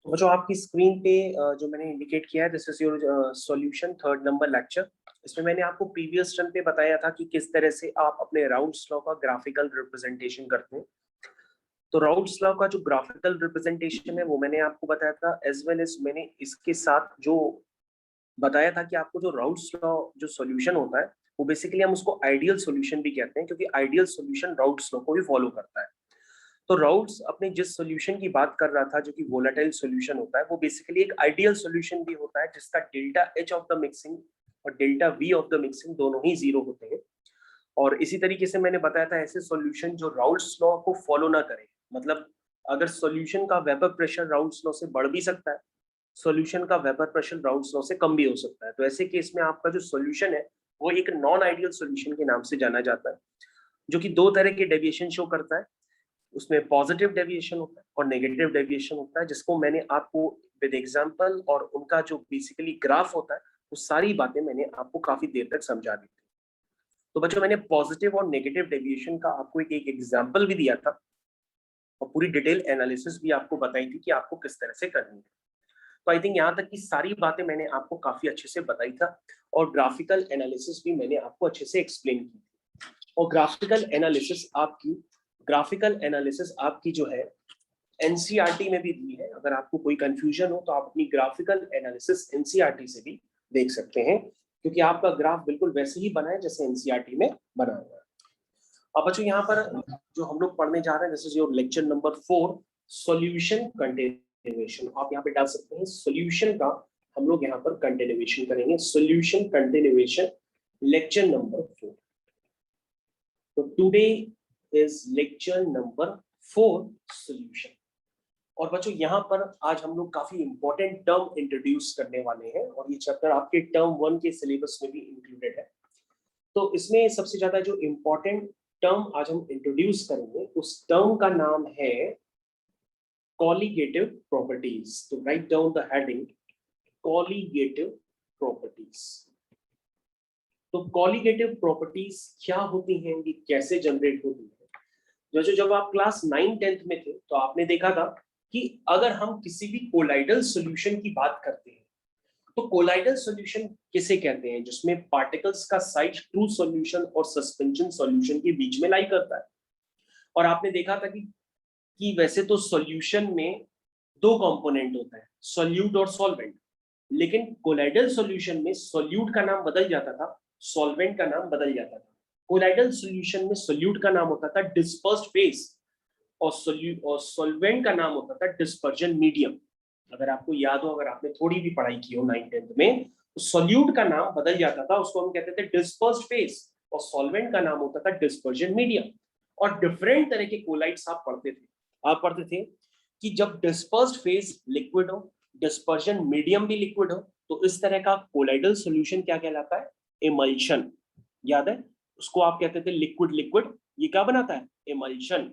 वो जो आपकी स्क्रीन पे जो मैंने इंडिकेट किया है, this is your solution third number lecture. इसमें मैंने आपको प्रीवियस टर्म पे बताया था कि किस तरह से आप अपने राउल्ट्स लॉ का ग्राफिकल रिप्रेजेंटेशन करते हैं। तो राउल्ट्स लॉ का जो ग्राफिकल रिप्रेजेंटेशन है वो मैंने आपको बताया था, एज वेल एज मैंने इसके साथ जो बताया था कि आपको जो राउल्ट्स लॉ जो सॉल्यूशन होता है वो बेसिकली हम उसको आइडियल सॉल्यूशन भी कहते हैं, क्योंकि आइडियल सॉल्यूशन राउल्ट्स लॉ को भी फॉलो करता है। तो राउल्ट्स अपने जिस सॉल्यूशन की बात कर रहा था जो कि वोलेटाइल सॉल्यूशन होता है, वो बेसिकली एक आइडियल सॉल्यूशन भी होता है जिसका delta H of the mixing और delta V of the mixing दोनों ही जीरो होते हैं। और इसी तरीके से मैंने बताया था ऐसे सॉल्यूशन जो राउल्ट्स लॉ को फॉलो ना करे, मतलब अगर सॉल्यूशन का वेपर प्रेशर राउल्ट्स लॉ से बढ़ भी सकता है, सॉल्यूशन का वेपर प्रेशर राउल्ट्स लॉ से कम भी हो सकता है, तो ऐसे केस में आपका जो सॉल्यूशन है वो एक नॉन आइडियल सॉल्यूशन के नाम से जाना जाता है, जो कि दो तरह के डेविएशन शो करता है। उसमें पॉजिटिव डेविएशन होता है और नेगेटिव डेविएशन होता है, जिसको मैंने आपको विद एग्जांपल और उनका जो बेसिकली ग्राफ होता है वो सारी बातें मैंने आपको काफी देर तक समझा दी थी। तो बच्चों, मैंने पॉजिटिव और नेगेटिव डेविएशन का आपको एक एग्जांपल भी दिया था और पूरी डिटेल एनालिसिस भी आपको बताई थी कि आपको किस तरह से करनी है। तो आई थिंक यहाँ तक की सारी बातें मैंने आपको काफी अच्छे से बताई था और ग्राफिकल एनालिसिस भी मैंने आपको अच्छे से एक्सप्लेन की थी। और ग्राफिकल एनालिसिस आपकी जो है एनसीईआरटी में भी दी है। अगर आपको कोई कंफ्यूजन हो तो आप अपनी ग्राफिकल एनालिसिस एनसीईआरटी से भी देख सकते हैं, क्योंकि आपका ग्राफ बिल्कुल वैसे ही बना है जैसे एनसीईआरटी में बना हुआ है। अब बच्चों, यहाँ पर जो हम लोग पढ़ने जा रहे हैं, this is your lecture number 4, solution continuation. आप यहाँ पे डाल सकते हैं सॉल्यूशन का, हम लोग यहाँ पर कंटिन्यूएशन करेंगे, सॉल्यूशन कंटिन्यूएशन लेक्चर नंबर 4। तो today is lecture number 4, solution. और बच्चों, यहाँ पर आज हम लोग काफी इंपॉर्टेंट टर्म इंट्रोड्यूस करने वाले हैं और ये चैप्टर आपके टर्म 1 के सिलेबस में भी इंक्लूडेड है। तो इसमें सबसे ज्यादा जो इंपॉर्टेंट टर्म आज हम इंट्रोड्यूस करेंगे उस टर्म का नाम है कॉलीगेटिव प्रॉपर्टीज। तो write down the heading, colligative properties. तो कॉलीगेटिव प्रॉपर्टीज क्या होती हैं, ये कैसे जनरेट होती है? जब आप क्लास 9-10 में थे तो आपने देखा था कि अगर हम किसी भी कोलाइडल सॉल्यूशन की बात करते हैं तो कोलाइडल सॉल्यूशन किसे कहते हैं? जिसमें पार्टिकल्स का साइज ट्रू सॉल्यूशन और सस्पेंशन सॉल्यूशन के बीच में लाई करता है। और आपने देखा था कि वैसे तो सॉल्यूशन में दो कंपोनेंट होता है, सॉल्यूट और सॉल्वेंट, लेकिन कोलाइडल सॉल्यूशन में सॉल्यूट का नाम बदल जाता था, सॉल्वेंट का नाम बदल जाता था। कोलाइडल सॉल्यूशन में सॉल्यूट का नाम होता था डिस्पर्स्ड फेज और सॉल्वेंट का नाम होता था डिस्पर्जन मीडियम। अगर आपको याद हो, अगर आपने थोड़ी भी पढ़ाई की हो 9-10 में, तो सॉल्यूट का नाम बदल जाता था, उसको हम कहते थे डिस्पर्स्ड फेज, और सॉल्वेंट का नाम होता था डिस्पर्जन मीडियम। और डिफरेंट तरह के कोलाइड्स आप पढ़ते थे कि जब डिस्पर्स्ड फेज लिक्विड हो, डिस्पर्जन मीडियम भी लिक्विड हो, तो इस तरह का कोलाइडल सॉल्यूशन क्या कहलाता है? इमल्शन। याद है? उसको आप कहते थे लिक्विड लिक्विड, ये क्या बनाता है? इमल्शन।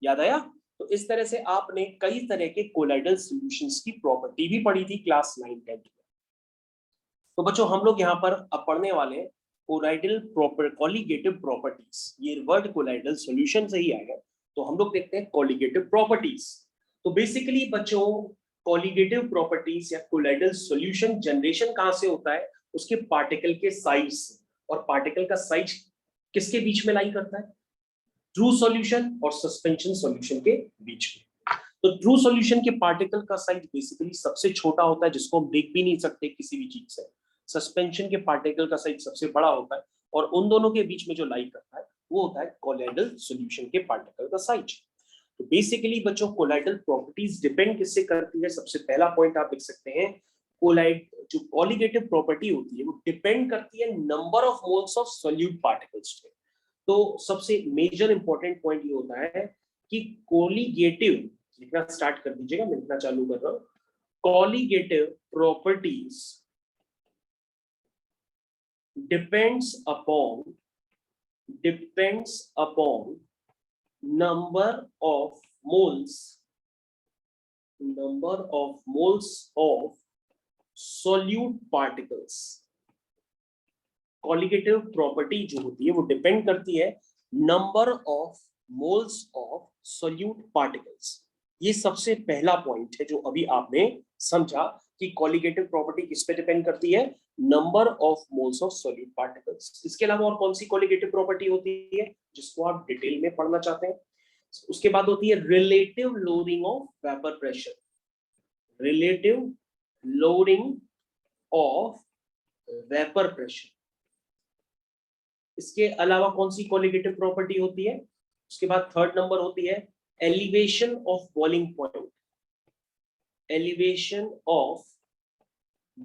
याद आया? तो इस तरह से आपने कई तरह के कोलाइडल सॉल्यूशंस की प्रॉपर्टी भी पढ़ी थी क्लास 9-10 में। तो बच्चों, हम लोग यहाँ पर अब पढ़ने वाले हैं कॉलीगेटिव प्रॉपर्टीज। ये वर्ड कोलाइडल सॉल्यूशन से ही आएगा, तो हम लोग देखते हैं कॉलीगेटिव प्रॉपर्टीज। तो बेसिकली बच्चों, कॉलीगेटिव प्रॉपर्टीज या कोलाइडल सॉल्यूशन जनरेशन कहां से होता है? उसके पार्टिकल के साइज। और पार्टिकल का साइज किसके बीच में लाई करता है? ट्रू सॉल्यूशन और सस्पेंशन सॉल्यूशन के बीच में। तो ट्रू सॉल्यूशन के पार्टिकल का साइज बेसिकली सबसे छोटा होता है, जिसको हम देख भी नहीं सकते किसी भी चीज से। सस्पेंशन के पार्टिकल का साइज सबसे बड़ा होता है, और उन दोनों के बीच में जो लाई करता है वो होता है कोलाइडल सॉल्यूशन के पार्टिकल का साइज। तो बेसिकली बच्चों, कोलाइडल प्रॉपर्टीज डिपेंड किससे करती है? सबसे पहला पॉइंट आप लिख सकते हैं, जो कॉलीगेटिव प्रॉपर्टी होती है वो डिपेंड करती है number of moles of solute particles पे। तो सबसे मेजर इंपॉर्टेंट पॉइंट ये होता है कि कोलीगेटिव, लिखना स्टार्ट कर दीजिएगा, मैं लिखना चालू कर रहा हूं, colligative properties depends upon number of moles of solute particles। Colligative property जो होती है वो डिपेंड करती है number of moles of solute particles. ये सबसे पहला पॉइंट है जो अभी आपने समझा कि कॉलिगेटिव प्रॉपर्टी किस पे डिपेंड करती है, number of moles of solute particles. इसके अलावा और कौन सी कॉलिगेटिव प्रॉपर्टी होती है जिसको आप डिटेल में पढ़ना चाहते हैं? उसके बाद होती है relative lowering of vapour pressure, relative lowering of vapour pressure. इसके अलावा कौन सी कॉलिगेटिव प्रॉपर्टी होती है? उसके बाद थर्ड नंबर होती है elevation of boiling point, elevation of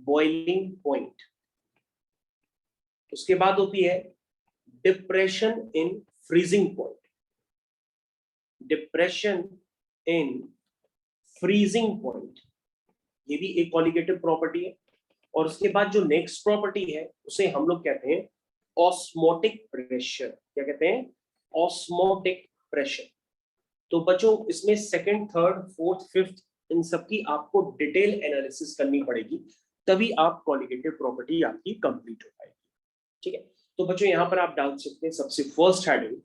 boiling point. उसके बाद होती है depression in freezing point, depression in freezing point, ये भी एक कॉलिगेटिव प्रॉपर्टी है। और उसके बाद जो नेक्स्ट प्रॉपर्टी है उसे हम लोग कहते हैं ऑस्मोटिक प्रेशर। क्या कहते हैं? Osmotic pressure. तो बच्चों इसमें सेकंड, थर्ड, फोर्थ, फिफ्थ इन सबकी आपको डिटेल एनालिसिस करनी पड़ेगी, तभी आप कॉलिगेटिव प्रॉपर्टी आपकी कंप्लीट हो पाएगी। ठीक है, तो बच्चों यहां पर आप डाल सकते हैं सबसे first heading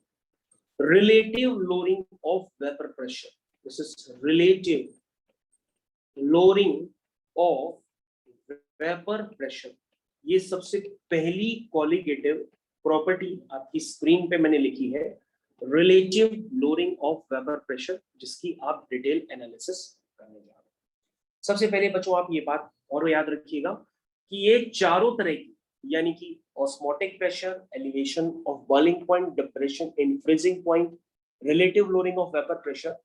relative lowering of vapour pressure. This is relative lowering of vapour pressure. ये सबसे पहली कॉलिगेटिव प्रॉपर्टी आपकी स्क्रीन पे मैंने लिखी है, relative lowering of vapour pressure, जिसकी आप डिटेल एनालिसिस करने जा रहे हैं। सबसे पहले बच्चों आप ये बात और याद रखिएगा कि ये चारों तरह की, यानी कि osmotic pressure, elevation of boiling point, depression in freezing point, relative lowering of vapour pressure,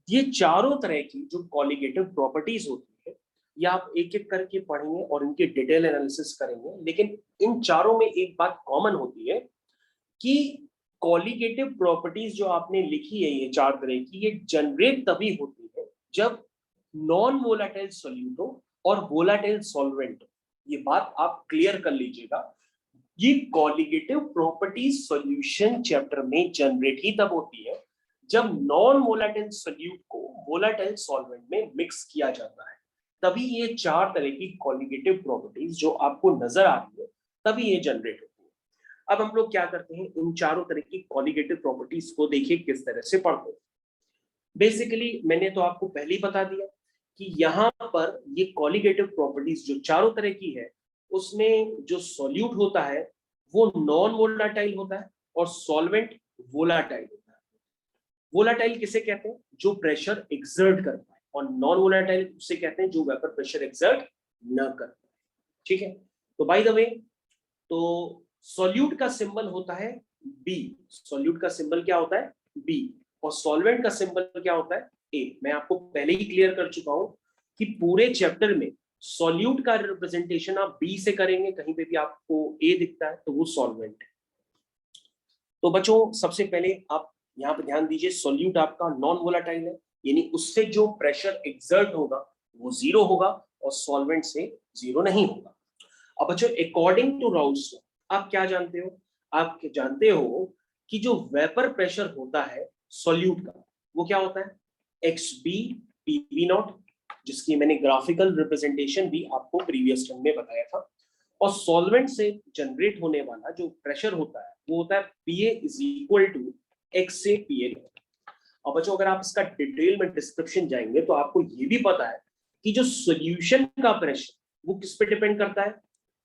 ये चारों तरह की जो कॉलिगेटिव प्रॉपर्टीज होती है ये आप एक एक करके पढ़ेंगे और इनके डिटेल एनालिसिस करेंगे। लेकिन इन चारों में एक बात कॉमन होती है कि कॉलिगेटिव प्रॉपर्टीज जो आपने लिखी है ये चार तरह की, ये जनरेट तभी होती है जब नॉन वोलेटाइल सॉल्यूट हो और वोलेटाइल सॉल्वेंट हो। ये बात आप क्लियर कर लीजिएगा। ये कॉलिगेटिव प्रॉपर्टीज सॉल्यूशन चैप्टर में जनरेट ही तब होती है जब नॉन वोलेटाइल सॉल्यूट को वोलेटाइल सॉल्वेंट में मिक्स किया जाता है, तभी ये चार तरह की कॉलिगेटिव प्रॉपर्टीज जो आपको नजर आ रही है तभी ये जनरेट होती है। अब हम लोग क्या करते हैं, इन चारों तरह की कॉलिगेटिव प्रॉपर्टीज को देखिए किस तरह से पढ़ते हैं। बेसिकली मैंने तो आपको पहले ही बता दिया कि यहाँ पर ये कॉलिगेटिव प्रॉपर्टीज जो चारों तरह की है उसमें जो सॉल्यूट होता है वो नॉन वोलेटाइल होता है और सॉल्वेंट वोलेटाइल होता है। वोलेटाइल किसे कहते हैं? जो प्रेशर एक्सर्ट करता है, और नॉन वोलेटाइल उसे कहते हैं जो वेपर प्रेशर एक्सर्ट न करता है। ठीक है, तो बाय द वे, तो सॉल्यूट का सिंबल होता है बी, सॉल्यूट का सिंबल क्या होता है? बी, और सॉल्वेंट का सिंबल क्या होता है? ए। मैं आपको पहले ही क्लियर कर चुका हूं कि पूरे चैप्टर में सॉल्यूट का रिप्रेजेंटेशन आप बी से करेंगे, कहीं पे भी आपको ए दिखता है तो वो सॉल्वेंट है। तो बच्चों सबसे पहले आप यहाँ पे ध्यान दीजिए, सॉल्यूट आपका नॉन वोलेटाइल है, यानी उससे जो प्रेशर एक्सर्ट होगा वो जीरो होगा और सॉल्वेंट से जीरो नहीं होगा। अब बच्चों अकॉर्डिंग टू राउल्स लॉ आप क्या जानते हो? आप जानते हो कि जो वेपर प्रेशर होता है सॉल्यूट का वो क्या होता है? X B P B naught, जिसकी मैंने ग्राफिकल रिप्रेजेंटेशन भी आपको प्रीवियस टर्म में बताया था। और सॉल्वेंट से जनरेट होने वाला जो प्रेशर होता है वो होता है पीए इज इक्वल टू एक्स से पीए नॉट। अब बच्चों अगर आप इसका डिटेल में डिस्क्रिप्शन जाएंगे तो आपको ये भी पता है कि जो सॉल्यूशन का प्रेशर वो किस पे डिपेंड करता है?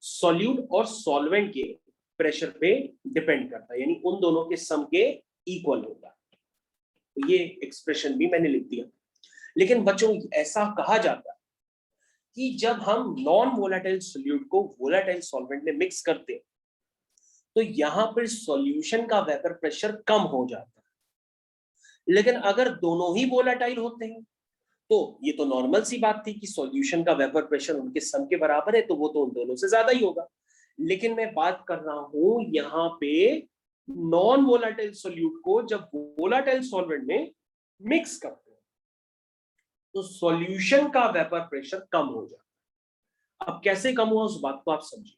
सॉल्यूट और सॉल्वेंट के प्रेशर पे डिपेंड करता है, यानी उन दोनों के सम के इक्वल होता है। तो ये एक्सप्रेशन भी मैंने लिख दिया। लेकिन बच्चों ऐसा कहा जाता है कि जब हम नॉन वोलेटाइल सॉल्यूट को वोलेटाइल सॉल्वेंट में मिक्स करते हैं तो यहां पर सॉल्यूशन का वेपर प्रेशर कम हो जाता है। लेकिन अगर दोनों ही वोलेटाइल होते हैं तो ये तो नॉर्मल सी बात थी कि सॉल्यूशन का वेपर प्रेशर उनके सम के बराबर है, तो वो तो उन दोनों से ज्यादा ही होगा। लेकिन मैं बात कर रहा हूं यहाँ पे नॉन वोलेटाइल सॉल्यूट को जब वोलेटाइल सॉल्वेंट में मिक्स करते हैं तो सॉल्यूशन का वेपर प्रेशर कम हो जाता है। अब कैसे कम हुआ उस बात को आप समझिए।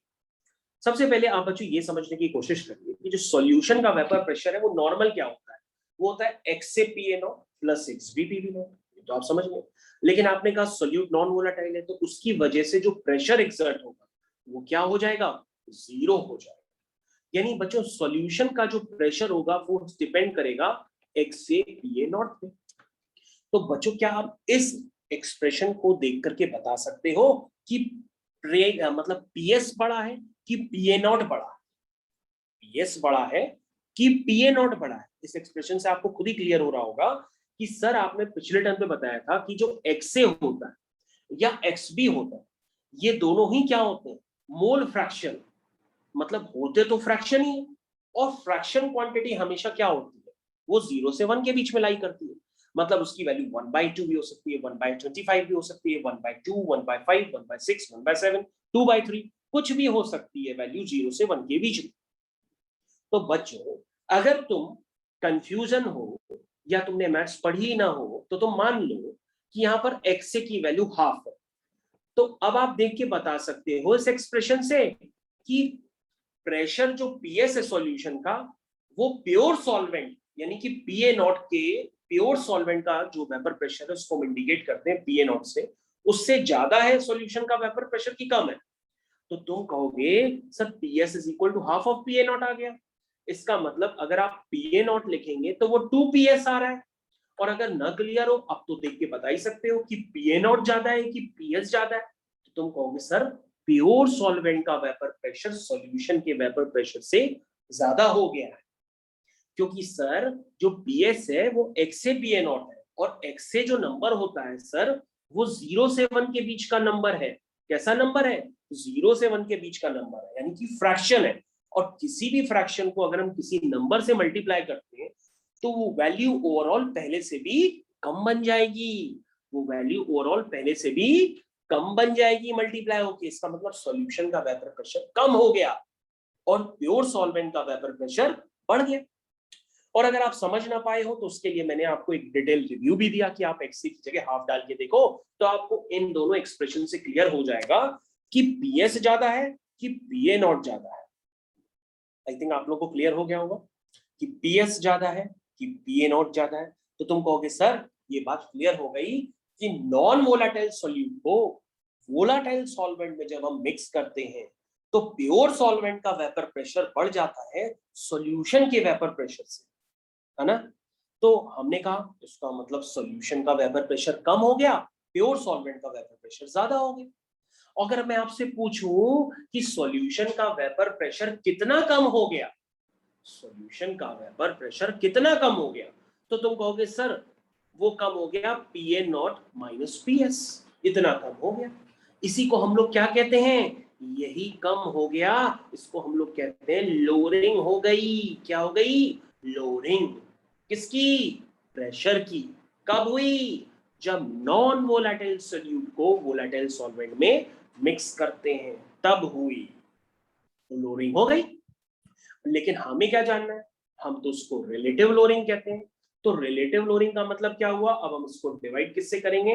सबसे पहले आप बच्चों ये समझने की कोशिश करिए कि जो सॉल्यूशन का वेपर प्रेशर है वो नॉर्मल क्या होता है? वो होता है एक्स से P A naught plus X B P B naught, तो आप समझ गए। लेकिन आपने कहा सॉल्यूट नॉन वोलेटाइल है तो उसकी वजह से जो प्रेशर एक्सर्ट होगा वो क्या हो जाएगा? जीरो हो जाएगा। यानी बच्चों सॉल्यूशन का जो प्रेशर होगा वो डिपेंड करेगा एक्स से पी ए नॉट पे। तो बच्चों क्या आप इस एक्सप्रेशन को देख करके बता सकते हो कि मतलब पीएस बड़ा है कि पीए नॉट बड़ा है? पीएस बड़ा है कि पीए नॉट बड़ा है? इस एक्सप्रेशन से आपको खुद ही क्लियर हो रहा होगा कि सर आपने पिछले टर्म पे बताया था कि जो एक्सए होता है या एक्सबी होता है, ये दोनों ही क्या होते हैं? मोल फ्रैक्शन, मतलब होते तो फ्रैक्शन ही है, और फ्रैक्शन क्वांटिटी हमेशा क्या होती है? वो 0 से 1 के बीच में लाई करती है। मतलब उसकी वैल्यू 1/2 भी हो सकती है, 1/25 भी हो सकती है, 1/2, 1/5, 1/6, 1/7, 2/3, कुछ भी हो सकती है वैल्यू 0 से 1 के बीच में। तो बच्चों अगर तुम कंफ्यूजन हो या तुमने मैथ्स पढ़ी ना हो तो तुम मान लो कि यहाँ पर एक्स की वैल्यू हाफ है, तो अब आप देख के बता सकते हो इस एक्सप्रेशन से कि प्रेशर जो पीएस है सॉल्यूशन का, वो प्योर सॉल्वेंट यानी कि पीए नॉट के प्योर सॉल्वेंट का जो वेपर प्रेशर है उसको हम इंडिकेट करते हैं पीए नॉट से, उससे ज्यादा है सॉल्यूशन का वेपर प्रेशर की कम है। तो तुम कहोगे sir PS is equal to half of PA naught आ गया। इसका मतलब अगर आप पीए नॉट लिखेंगे तो वो 2 पीएस आ रहा है। और अगर न क्लियर हो अब तो देख के बता ही सकते हो कि पीए नॉट ज्यादा है कि पीएस ज्यादा है। तो तुम कहोगे सर प्योर सॉल्वेंट का वेपर प्रेशर सॉल्यूशन के वेपर प्रेशर से ज्यादा हो गया है, क्योंकि सर जो पीएस है वो एक्स से पीए नॉट है, और एक्स से जो नंबर होता है सर वो 0 से 1 के बीच का नंबर है। कैसा नंबर है? 0 से 1 के बीच का नंबर है, यानी कि फ्रैक्शन है। और किसी भी फ्रैक्शन को अगर हम किसी नंबर से मल्टीप्लाई करते हैं तो वो वैल्यू ओवरऑल पहले से भी कम बन जाएगी। वो वैल्यू ओवरऑल पहले से भी कम बन जाएगी मल्टीप्लाई होके। इसका मतलब सॉल्यूशन का वेपर प्रेशर कम हो गया और प्योर सॉल्वेंट का वेपर प्रेशर बढ़ गया। और अगर आप समझ ना पाए हो तो उसके लिए मैंने आपको एक डिटेल रिव्यू भी दिया कि आप एक्सी की जगह हाफ डाल के देखो, तो आपको इन दोनों एक्सप्रेशन से क्लियर हो जाएगा कि पीएस ज्यादा है कि पीए नॉट ज्यादा है। आई थिंक आप लोग को क्लियर हो गया होगा कि पीएस ज्यादा है कि पीए नॉट ज्यादा है। तो तुम कहोगे सर ये बात क्लियर हो गई कि नॉन वोलाटाइल सॉल्यूट को वोलाटाइल सॉल्वेंट में जब हम मिक्स करते हैं तो प्योर सॉल्वेंट का वेपर प्रेशर बढ़ जाता है सॉल्यूशन के वेपर प्रेशर से, है ना? तो हमने कहा इसका मतलब सॉल्यूशन का वेपर प्रेशर कम हो गया, प्योर सॉल्वेंट का वेपर प्रेशर ज्यादा हो गया। अगर मैं आपसे पूछूं कि सॉल्यूशन का वेपर प्रेशर कितना कम हो गया, सॉल्यूशन का वेपर प्रेशर कितना कम हो गया, तो तुम कहोगे सर वो कम हो गया पीए नॉट माइनस पीएस, इतना कम हो गया। इसी को हम लोग क्या कहते हैं? यही कम हो गया, इसको हम लोग कहते हैं लोअरिंग हो गई। क्या हो गई? लोअरिंग। किसकी? प्रेशर की। कब हुई? जब नॉन वोलेटाइल सॉल्यूट को वोलेटाइल सॉल्वेंट में मिक्स करते हैं तब हुई, तो लोअरिंग हो गई। लेकिन हमें क्या जानना है? हम तो उसको रिलेटिव लोअरिंग कहते हैं। तो रिलेटिव लोअरिंग का मतलब क्या हुआ? अब हम इसको डिवाइड किससे करेंगे?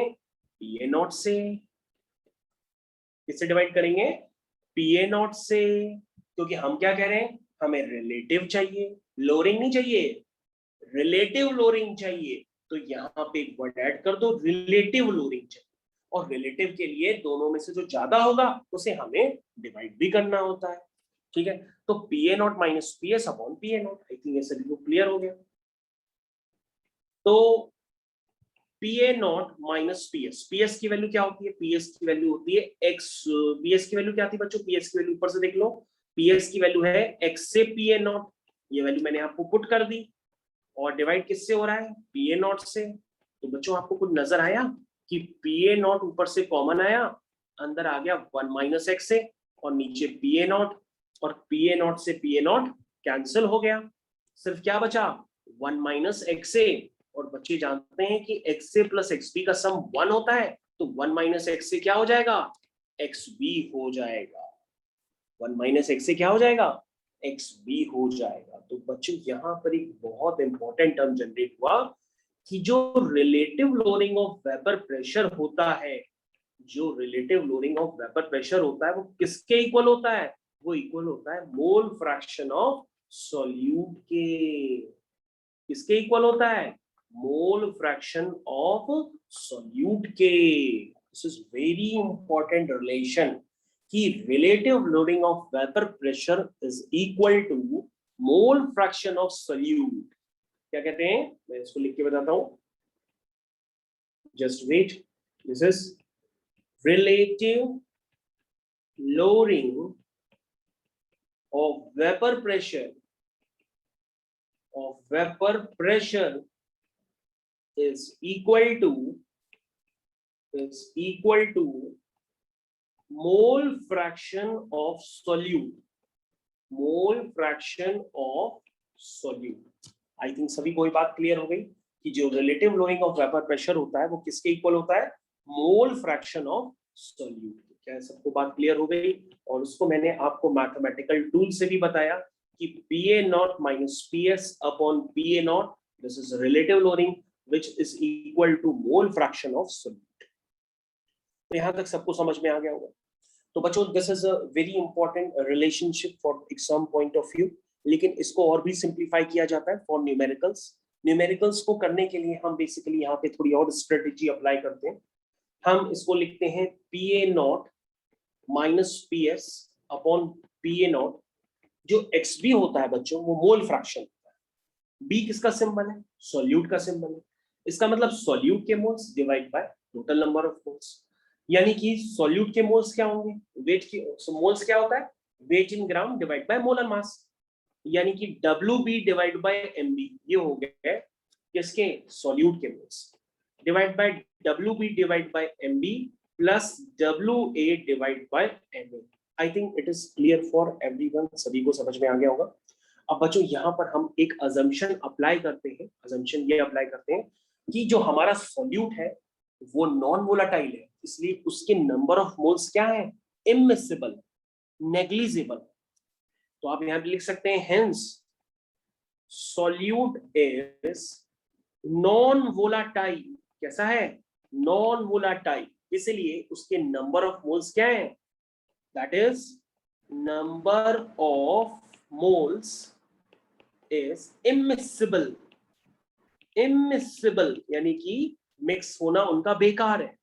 पीए नॉट से। किससे डिवाइड करेंगे? पीए नॉट से। क्योंकि हम क्या कह रहे हैं? हमें रिलेटिव चाहिए, लोअरिंग नहीं चाहिए, रिलेटिव लोअरिंग चाहिए। तो यहाँ पे एक वर्ड ऐड कर दो, रिलेटिव लोअरिंग चाहिए। और रिलेटिव के लिए दोनों में से जो ज्यादा होगा उसे हमें डिवाइड भी करना होता है। ठीक है, तो PA naught minus PS upon PA naught. I think ये सभी को क्लियर हो गया। तो PA naught minus PS, PS की वैल्यू क्या होती है? पीएस की वैल्यू होती है एक्स। पीएस की वैल्यू क्या थी बच्चों? पीएस की वैल्यू ऊपर से देख लो, पीएस की वैल्यू है एक्स से पीए नॉट। ये वैल्यू मैंने आपको पुट कर दी, और डिवाइड किससे हो रहा है? पीए नॉट से। तो बच्चों आपको कुछ नजर आया कि पीए नॉट ऊपर से कॉमन आया, अंदर आ गया 1 माइनस एक्स से, और नीचे पीए नॉट, और पीए नॉट से पीए नॉट कैंसिल हो गया, सिर्फ क्या बचा? 1 माइनस एक्स से। और बच्चे जानते हैं कि एक्स से प्लस एक्स बी का सम 1 होता है, तो 1 माइनस एक्स से क्या हो जाएगा? एक्स बी हो जाएगा। 1 माइनस एक्स से क्या हो जाएगा? एक्स बी हो जाएगा। तो बच्चों यहाँ पर एक बहुत इंपॉर्टेंट टर्म जनरेट हुआ कि जो relative lowering of vapour pressure होता है, जो relative lowering of vapour pressure होता है वो किसके इक्वल होता है? वो इक्वल होता है मोल फ्रैक्शन ऑफ सॉल्यूट के। किसके इक्वल होता है? मोल फ्रैक्शन ऑफ सॉल्यूट के। This is very important relation कि relative lowering of vapour pressure is equal to mole fraction of solute. क्या कहते हैं? मैं इसको लिख के बताता हूं। just wait. This is relative lowering of vapor pressure is equal to mole fraction of solute. I think सभी को ये बात क्लियर हो गई कि जो रिलेटिव लोइंग ऑफ वेपर प्रेशर होता है वो किसके इक्वल होता है, मोल फ्रैक्शन ऑफ सॉल्यूट। क्या सबको बात क्लियर हो गई? और उसको मैंने आपको मैथमेटिकल टूल से भी बताया कि PA0 minus PS upon PA0, this is relative loading which is equal to mole fraction of solute। तो यहाँ तक सबको समझ में आ गया होगा। तो बच्चों this is a very important relationship for exam point of view, लेकिन इसको और भी सिंप्लीफाई किया जाता है फॉर न्यूमेरिकल्स को करने के लिए हम बेसिकली यहाँ पे थोड़ी और स्ट्रेटेजी अप्लाई करते हैं। हम इसको लिखते हैं PA0 minus PS upon PA0। जो XB होता है बच्चों वो मोल फ्रैक्शन होता है। B किसका सिंबल है? सॉल्यूट का सिंबल है। इसका मतलब सॉल्यूट के moles divide by total number of moles, यानी कि सॉल्यूट के मोल्स क्या होंगे, वेट के मोल्स क्या होता है, weight in gram divide by molar mass, यानी कि WB डिवाइड बाय MB। ये हो गया किसके, सॉल्यूट के moles, divide by WB divide by MB plus WA divide by MA। I think it is clear for everyone, सभी को समझ में आ गया होगा। अब बच्चों यहाँ पर हम एक अजम्पशन अप्लाई करते हैं। अजम्पशन ये अप्लाई करते हैं कि जो हमारा सॉल्यूट है वो नॉन वोलाटाइल है, इसलिए उसके नंबर ऑफ मोल्स क्या है, इमिसिबल, नेग्लिजिबल। तो आप यहां पे लिख सकते हैं hence solute is non volatile. कैसा है, नॉन वोलाटाइल, इसलिए उसके नंबर ऑफ मोल्स क्या है, that is number of moles is immiscible. यानी कि मिक्स होना उनका बेकार है।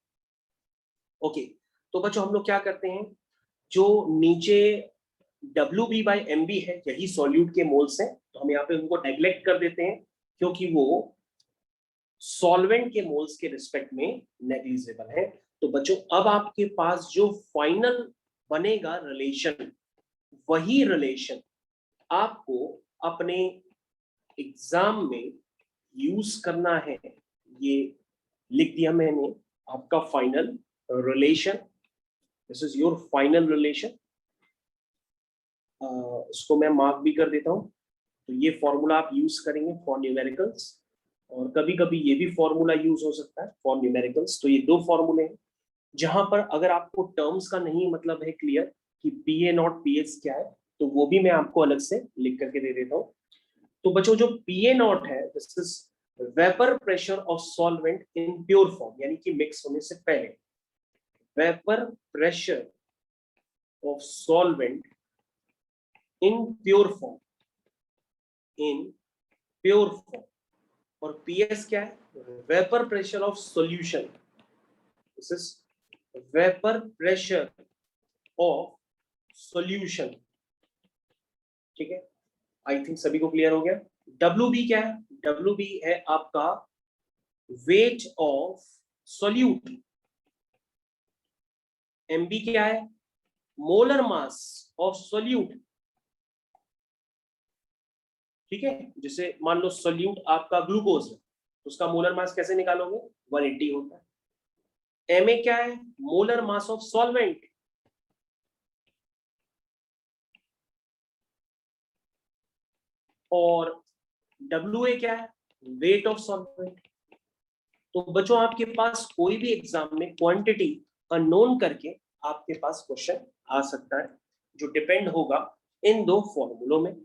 ओके तो बच्चों हम लोग क्या करते हैं, जो नीचे WB by MB है यही सॉल्यूट के मोल्स हैं, तो हम यहाँ पे उनको नेग्लेक्ट कर देते हैं क्योंकि वो सॉल्वेंट के मोल्स के रिस्पेक्ट में नेग्लिजिबल है। तो बच्चों अब आपके पास जो फाइनल बनेगा रिलेशन, वही रिलेशन आपको अपने एग्जाम में यूज करना है। ये लिख दिया मैंने, आपका final relation, this is your final relation. इसको मैं मार्क भी कर देता हूं। तो ये फॉर्मूला आप यूज करेंगे फॉर न्यूमेरिकल्स, और कभी कभी ये भी फॉर्मूला यूज हो सकता है फॉर न्यूमेरिकल्स। तो ये दो फॉर्मूले हैं जहां पर अगर आपको टर्म्स का नहीं मतलब है क्लियर कि PA0 PS क्या है, तो वो भी मैं आपको अलग से लिख करके दे देता हूँ। तो बच्चों जो PA0 है, this is vapour pressure of solvent in pure form, यानी कि मिक्स होने से पहले, vapour pressure of solvent in pure form, और PS क्या है, vapour pressure of solution, this is vapour pressure of solution. ठीक है, आई थिंक सभी को क्लियर हो गया। WB क्या है, WB है आपका वेट ऑफ सॉल्यूट। MB क्या है, मोलर मास ऑफ सॉल्यूट। ठीक है, जैसे मान लो सॉल्यूट आपका ग्लूकोज है, तो उसका मोलर मास कैसे निकालोगे, 180 होता है। MA क्या है, मोलर मास ऑफ सॉल्वेंट। और WA क्या है, वेट ऑफ सॉल्वेंट। तो बच्चों आपके पास कोई भी एग्जाम में क्वांटिटी अननोन करके आपके पास क्वेश्चन आ सकता है, जो डिपेंड होगा इन दो फॉर्मूलों में।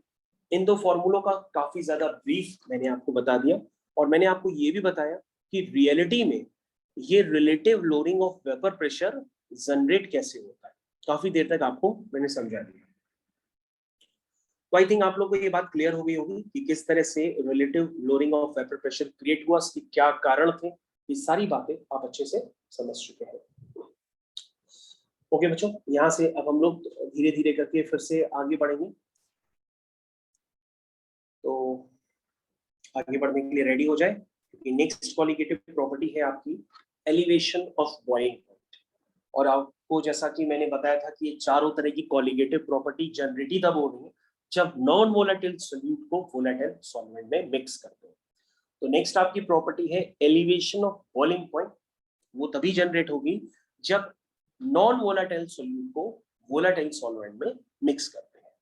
इन दो फॉर्मूलों का काफी ज्यादा ब्रीफ मैंने आपको बता दिया, और मैंने आपको ये भी बताया कि रियलिटी में ये relative lowering of vapour pressure generate कैसे होता है। काफी देर तक आपको मैंने समझा दिया। तो आई थिंक आप लोगों को ये बात क्लियर हो गई होगी कि किस तरह से relative lowering of vapour pressure create हुआ, इसके क्या कारण थे, ये सारी बातें आप अच्छे से समझ चुके हैं। ओके बच्चों, यहाँ से अब हम लोग धीरे धीरे करके फिर से आगे बढ़ेंगे। तो आगे बढ़ने के लिए रेडी हो जाए, क्योंकि नेक्स्ट कॉलिगेटिव प्रॉपर्टी है आपकी एलिवेशन ऑफ बॉइलिंग पॉइंट। और आपको जैसा कि मैंने बताया था कि ये चारों तरह की कॉलिगेटिव प्रॉपर्टी जनरेट ही तब हो रही है जब नॉन वोलेटाइल सोल्यूट को वोलेटाइल सॉल्वेंट में मिक्स करते हैं। तो नेक्स्ट आपकी प्रॉपर्टी है एलिवेशन ऑफ बॉइलिंग पॉइंट। वो तभी जनरेट होगी जब नॉन वोलेटाइल सोल्यूट को वोलेटाइल सॉल्वेंट में मिक्स करते हैं।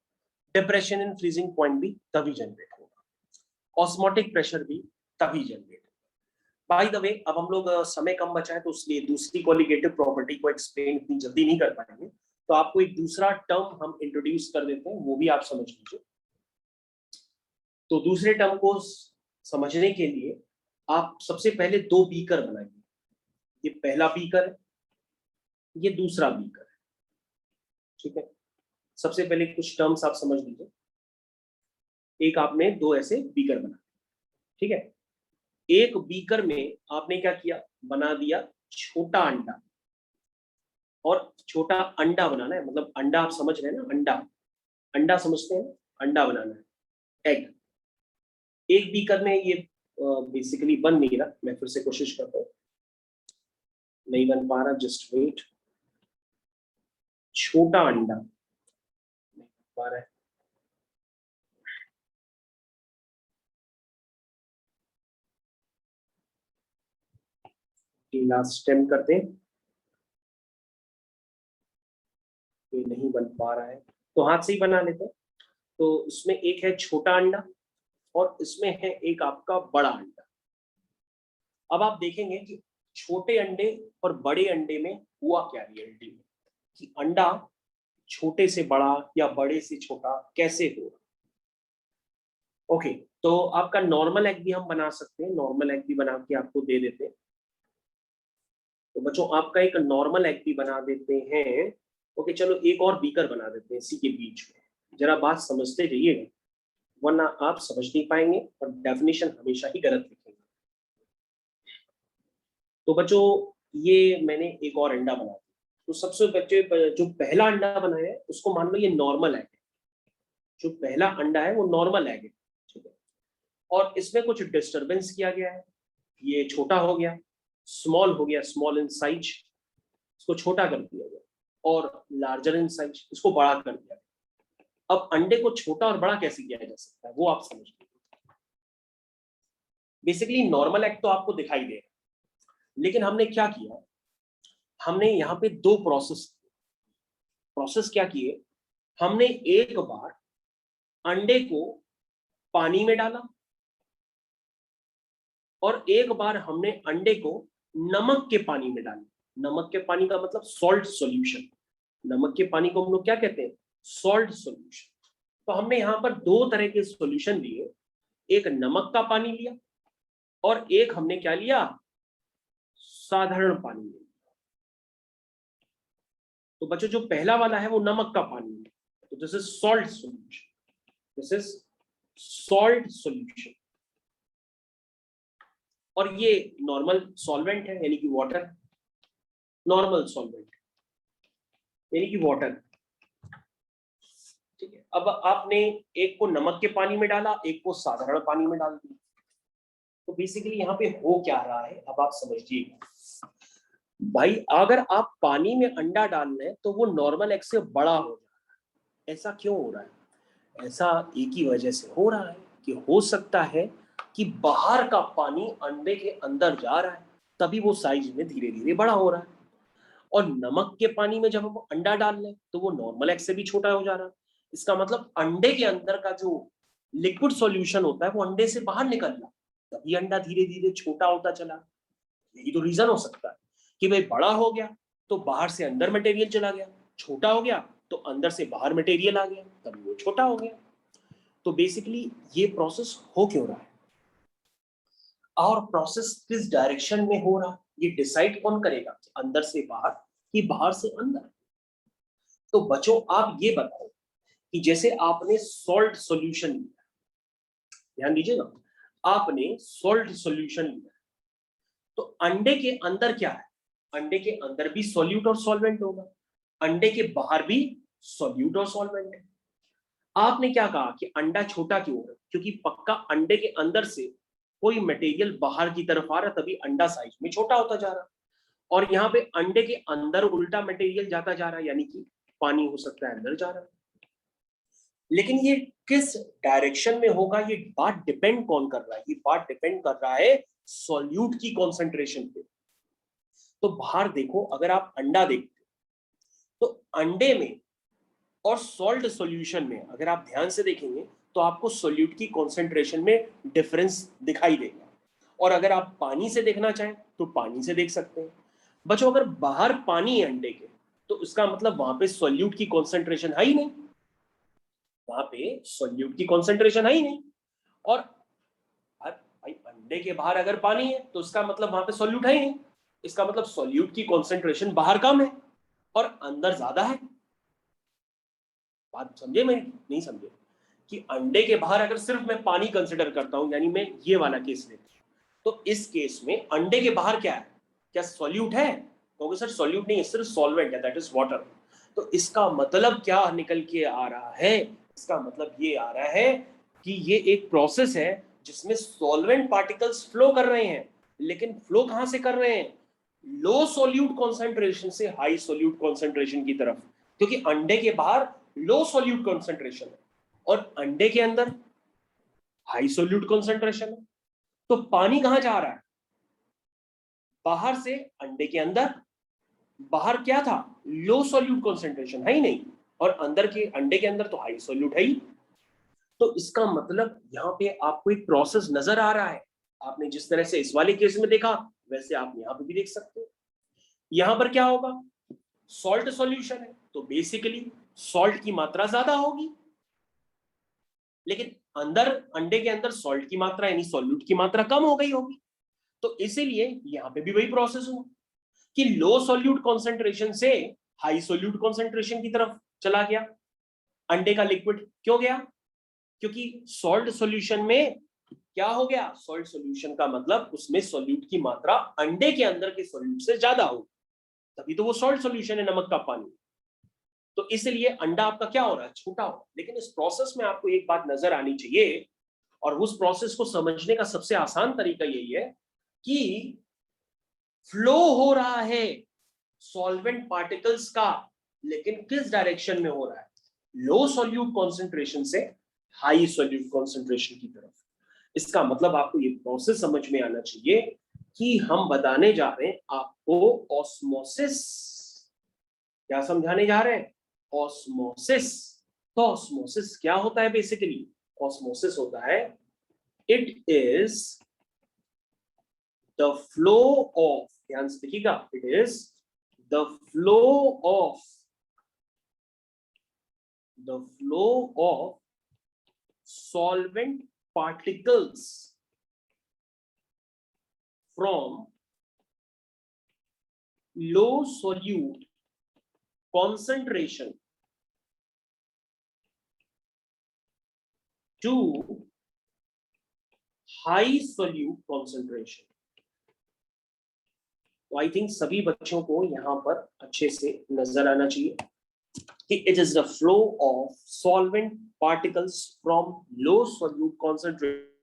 डिप्रेशन इन फ्रीजिंग पॉइंट भी तभी जनरेट होगा। ऑस्मोटिक प्रेशर भी तभी जनरेट होगा। बाय द वे, अब हम लोग समय कम बचा है तो इसलिए दूसरी कॉलिगेटिव प्रॉपर्टी को एक्सप्लेन इतनी जल्दी नहीं कर पाएंगे, तो आपको एक दूसरा टर्म हम इंट्रोड्यूस कर देते हैं, वो भी आप समझ लीजिए। तो दूसरे टर्म को समझने के लिए आप सबसे पहले दो बीकर बनाइए। ये पहला बीकर है, ये दूसरा बीकर है, ठीक है। सबसे पहले कुछ टर्म्स आप समझ लीजिए। एक आपने दो ऐसे बीकर बना, ठीक है। एक बीकर में आपने क्या किया, बना दिया छोटा अंडा। और छोटा अंडा बनाना है, मतलब अंडा आप समझ रहे हैं ना, अंडा, अंडा समझते हैं, अंडा बनाना है, एग। एक बीकर में ये बेसिकली बन नहीं रहा, मैं फिर से कोशिश करता हूं, नहीं बन पा रहा, जस्ट वेट। छोटा अंडा नहीं बन पा रहा है, लास्ट अटेम्प्ट करते हैं। ये नहीं बन पा रहा है तो हाथ से ही बना लेते हैं। तो इसमें एक है छोटा अंडा और इसमें है एक आपका बड़ा अंडा। अब आप देखेंगे कि छोटे अंडे और बड़े अंडे में हुआ क्या रियलिटी में, कि अंडा छोटे से बड़ा या बड़े से छोटा कैसे हो रहा। ओके, तो आपका नॉर्मल एग भी हम बना सकते हैं, नॉर्मल एग भी बना के आपको दे देते हैं। तो बच्चों आपका एक नॉर्मल एग भी बना देते हैं। ओके, चलो एक और बीकर बना देते हैं इसी के बीच में। जरा बात समझते जाइएगा, वरना आप समझ नहीं पाएंगे और डेफिनेशन हमेशा ही गलत लिखेंगे। तो बच्चों ये मैंने एक और अंडा बना दिया। तो सबसे बच्चे जो पहला अंडा बनाया है उसको मान लो ये नॉर्मल एग है। जो पहला अंडा है वो नॉर्मल एग है, ठीक है। और इसमें कुछ डिस्टरबेंस किया गया है, ये छोटा हो गया, स्मॉल हो गया, स्मॉल इन साइज, इसको छोटा कर दिया गया, और लार्जर इन साइज, इसको बड़ा कर दिया गया। अब अंडे को छोटा और बड़ा कैसे किया जा सकता है वो आप समझ लीजिए। बेसिकली नॉर्मल एग तो आपको दिखाई दे रहा है, लेकिन हमने क्या किया, हमने यहाँ पे दो प्रोसेस क्या किए। हमने एक बार अंडे को पानी में डाला और एक बार हमने अंडे को नमक के पानी में डाला। नमक के पानी का मतलब सॉल्ट सॉल्यूशन। नमक के पानी को हम लोग क्या कहते हैं, सॉल्ट सॉल्यूशन। तो हमने यहाँ पर दो तरह के सॉल्यूशन लिए, एक नमक का पानी लिया और एक हमने क्या लिया, साधारण पानी लिया। तो बच्चों जो पहला वाला है वो नमक का पानी है, तो this is salt solution, this is salt solution. और ये नॉर्मल सॉल्वेंट है यानी कि वाटर, नॉर्मल सॉल्वेंट यानी कि वाटर, ठीक है। अब आपने एक को नमक के पानी में डाला, एक को साधारण पानी में डाल दिया। तो बेसिकली यहाँ पे हो क्या रहा है अब आप समझिएगा भाई। अगर आप पानी में अंडा डाल रहे हैं तो वो नॉर्मल एग से बड़ा हो रहा है। ऐसा क्यों हो रहा है? ऐसा एक ही वजह से हो रहा है कि हो सकता है कि बाहर का पानी अंडे के अंदर जा रहा है, तभी वो साइज में धीरे धीरे बड़ा हो रहा है। और नमक के पानी में जब हम अंडा डाल रहे हैं तो वो नॉर्मल एग से भी छोटा हो जा रहा है। इसका मतलब अंडे के अंदर का जो लिक्विड सॉल्यूशन होता है वो अंडे से बाहर निकल रहा, तभी अंडा धीरे धीरे छोटा होता चला। यही तो रीजन हो सकता है कि भाई बड़ा हो गया तो बाहर से अंदर मटेरियल चला गया, छोटा हो गया तो अंदर से बाहर मटेरियल आ गया, तभी वो छोटा हो गया। तो बेसिकली ये प्रोसेस हो क्यों रहा है और प्रोसेस किस डायरेक्शन में हो रहा है, ये डिसाइड कौन करेगा, अंदर से बाहर कि बाहर से अंदर। तो बच्चों आप ये बताओ कि जैसे आपने सॉल्ट सॉल्यूशन लिया, ध्यान दीजिएगा, आपने सॉल्ट सॉल्यूशन लिया, तो अंडे के अंदर क्या है, अंडे के अंदर भी सॉल्यूट और सॉल्वेंट होगा, अंडे के बाहर भी सॉल्यूट और सॉल्वेंट है। आपने क्या कहा कि अंडा छोटा क्यों हो रहा है, क्योंकि पक्का अंडे के अंदर से कोई मटेरियल बाहर की तरफ आ रहा, तभी अंडा साइज में छोटा होता जा रहा। और यहाँ पे अंडे के अंदर उल्टा मटेरियल जाता जा रहा है, यानी कि पानी हो सकता है अंदर जा रहा है। लेकिन ये किस डायरेक्शन में होगा, ये बात डिपेंड कौन कर रहा है? ये बात डिपेंड कर रहा है सॉल्यूट की कॉन्सेंट्रेशन पे। तो बाहर देखो, अगर आप अंडा देखते तो अंडे में और सॉल्ट सॉल्यूशन में अगर आप ध्यान से देखेंगे तो आपको सॉल्यूट की कॉन्सेंट्रेशन में डिफरेंस दिखाई देगा। और अगर आप पानी से देखना चाहें तो पानी से देख सकते हैं। बच्चों, अगर बाहर पानी है अंडे के, तो इसका मतलब वहां पे सॉल्यूट की कॉन्सेंट्रेशन है ही नहीं, वहां पे सॉल्यूट की कॉन्सेंट्रेशन है ही नहीं। और भाई अंडे के बाहर अगर पानी है तो इसका मतलब वहां पे सॉल्यूट है ही नहीं, इसका मतलब सॉल्यूट की कॉन्सेंट्रेशन बाहर कम है और अंदर ज्यादा है। बात समझे मेरी? नहीं समझे? कि अंडे के बाहर अगर सिर्फ मैं पानी कंसिडर करता हूं, यानी मैं ये वाला केस लेता हूं, तो इस केस में अंडे के बाहर क्या है? क्या सॉल्यूट है? क्योंकि सर सॉल्यूट नहीं है, सिर्फ सॉल्वेंट है, दैट इज वाटर। तो इसका मतलब क्या निकल के आ रहा है? इसका मतलब ये आ रहा है कि ये एक प्रोसेस है जिसमें सॉल्वेंट पार्टिकल्स फ्लो कर रहे हैं। लेकिन फ्लो कहां से कर रहे हैं? लो सॉल्यूट कॉन्सेंट्रेशन से हाई सॉल्यूट कॉन्सेंट्रेशन की तरफ, क्योंकि अंडे के बाहर लो सॉल्यूट कॉन्सेंट्रेशन है और अंडे के अंदर हाई सॉल्यूट कॉन्सेंट्रेशन है। तो पानी कहां जा रहा है? बाहर से अंडे के अंदर। बाहर क्या था? लो सॉल्यूट कॉन्सेंट्रेशन है ही नहीं, और अंदर के अंडे के अंदर तो हाई सॉल्यूट है ही। तो इसका मतलब यहाँ पे आपको एक प्रोसेस नजर आ रहा है। आपने जिस तरह से इस वाले केस में देखा वैसे आप यहाँ पे भी देख सकते हो। यहां पर क्या होगा? सॉल्ट सॉल्यूशन है तो बेसिकली सॉल्ट की मात्रा ज्यादा होगी, लेकिन अंदर अंडे के अंदर सॉल्ट की मात्रा यानी सॉल्यूट की मात्रा कम हो गई होगी। तो इसीलिए यहां पे भी वही प्रोसेस हुआ कि लो सॉल्यूट कॉन्सेंट्रेशन से हाई सॉल्यूट कॉन्सेंट्रेशन की तरफ चला गया अंडे का लिक्विड। क्यों गया? क्योंकि सॉल्ट सॉल्यूशन में क्या हो गया? सॉल्ट सॉल्यूशन का मतलब उसमें सॉल्यूट की मात्रा अंडे के अंदर के सॉल्यूट से ज्यादा होगी, तभी तो वो सॉल्ट सॉल्यूशन है, नमक का पानी। तो इसलिए अंडा आपका क्या हो रहा है? छोटा हो रहा है। लेकिन इस प्रोसेस में आपको एक बात नजर आनी चाहिए, और उस प्रोसेस को समझने का सबसे आसान तरीका यही है कि फ्लो हो रहा है सॉल्वेंट पार्टिकल्स का, लेकिन किस डायरेक्शन में हो रहा है? लो सॉल्यूट कॉन्सेंट्रेशन से हाई सॉल्यूट कॉन्सेंट्रेशन की तरफ। इसका मतलब आपको ये प्रोसेस समझ में आना चाहिए कि हम बताने जा रहे हैं आपको ऑस्मोसिस। क्या समझाने जा रहे हैं? ऑस्मोसिस। तो ऑस्मोसिस क्या होता है? बेसिकली ऑस्मोसिस होता है, it is the flow of, ध्यान से देखिएगा, it is the flow of solvent particles from low solute concentration to high solute concentration। तो आई थिंक सभी बच्चों को यहां पर अच्छे से नजर आना चाहिए कि it is the flow of solvent particles from low solute concentration